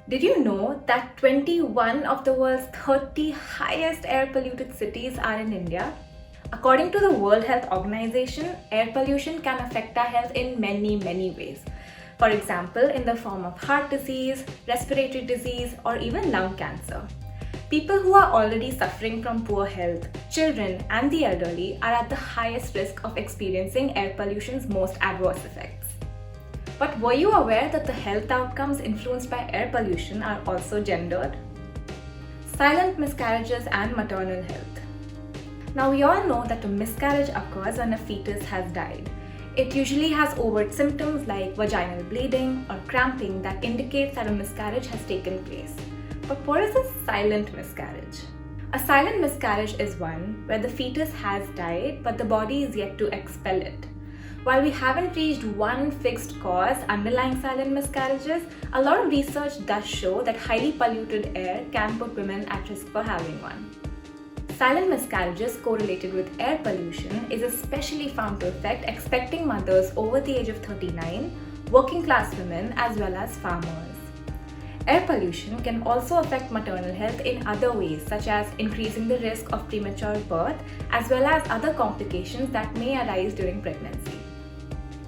Did you know that 21 of the world's 30 highest air polluted cities are in India? According to the World Health Organization, air pollution can affect our health in many ways. For example, in the form of heart disease, respiratory disease, or even lung cancer. People who are already suffering from poor health, children, and the elderly are at the highest risk of experiencing air pollution's most adverse effects. But were you aware that the health outcomes influenced by air pollution are also gendered? Silent miscarriages and maternal health. Now we all know that a miscarriage occurs when a fetus has died. It usually has overt symptoms like vaginal bleeding or cramping that indicates that a miscarriage has taken place. But what is a silent miscarriage? A silent miscarriage is one where the fetus has died but the body is yet to expel it. While we haven't reached one fixed cause underlying silent miscarriages, a lot of research does show that highly polluted air can put women at risk for having one. Silent miscarriages correlated with air pollution is especially found to affect expecting mothers over the age of 39, working class women, as well as farmers. Air pollution can also affect maternal health in other ways, such as increasing the risk of premature birth, as well as other complications that may arise during pregnancy.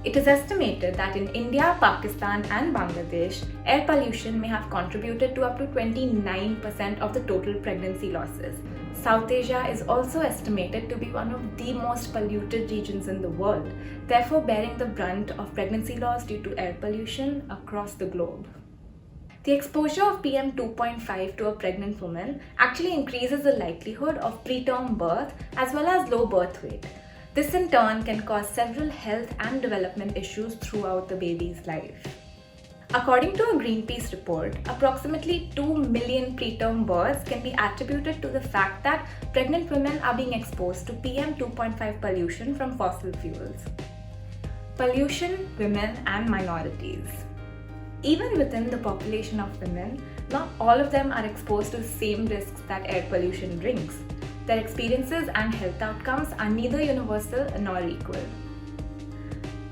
It is estimated that in India, Pakistan, and Bangladesh, air pollution may have contributed to up to 29% of the total pregnancy losses. South Asia is also estimated to be one of the most polluted regions in the world, therefore bearing the brunt of pregnancy loss due to air pollution across the globe. The exposure of PM 2.5 to a pregnant woman actually increases the likelihood of preterm birth as well as low birth weight. This in turn can cause several health and development issues throughout the baby's life. According to a Greenpeace report, approximately 2 million preterm births can be attributed to the fact that pregnant women are being exposed to PM 2.5 pollution from fossil fuels. Pollution, women, and minorities. Even within the population of women, not all of them are exposed to the same risks that air pollution brings. Their experiences and health outcomes are neither universal nor equal.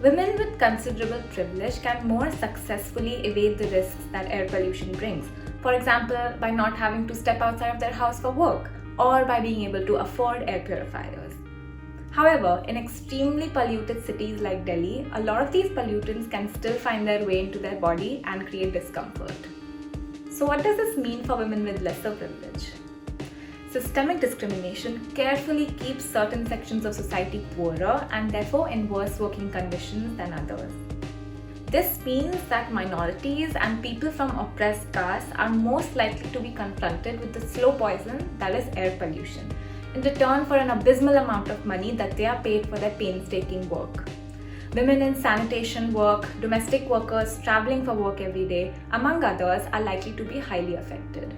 Women with considerable privilege can more successfully evade the risks that air pollution brings, for example, by not having to step outside of their house for work or by being able to afford air purifiers. However, in extremely polluted cities like Delhi, a lot of these pollutants can still find their way into their body and create discomfort. So what does this mean for women with lesser privilege? Systemic discrimination carefully keeps certain sections of society poorer and therefore in worse working conditions than others. This means that minorities and people from oppressed castes are most likely to be confronted with the slow poison that is air pollution, in return for an abysmal amount of money that they are paid for their painstaking work. Women in sanitation work, domestic workers traveling for work every day, among others, are likely to be highly affected.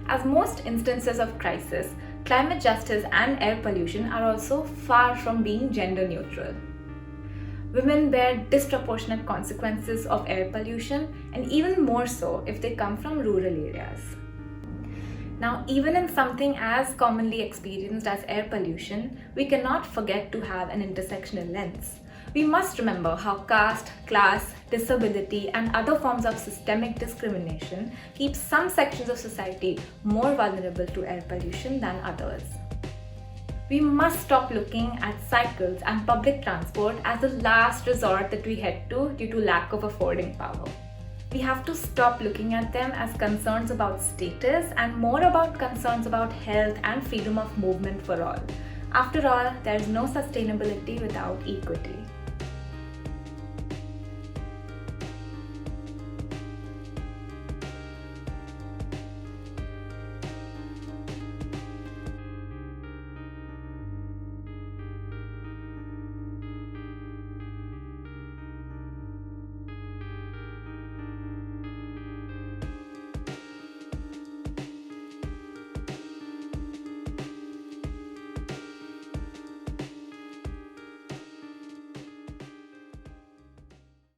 As most instances of crisis, climate justice and air pollution are also far from being gender neutral. Women bear disproportionate consequences of air pollution, and even more so if they come from rural areas. Now, even in something as commonly experienced as air pollution, we cannot forget to have an intersectional lens. We must remember how caste, class, disability, and other forms of systemic discrimination keep some sections of society more vulnerable to air pollution than others. We must stop looking at cycles and public transport as the last resort that we head to due to lack of affording power. We have to stop looking at them as concerns about status and more about concerns about health and freedom of movement for all. After all, there is no sustainability without equity.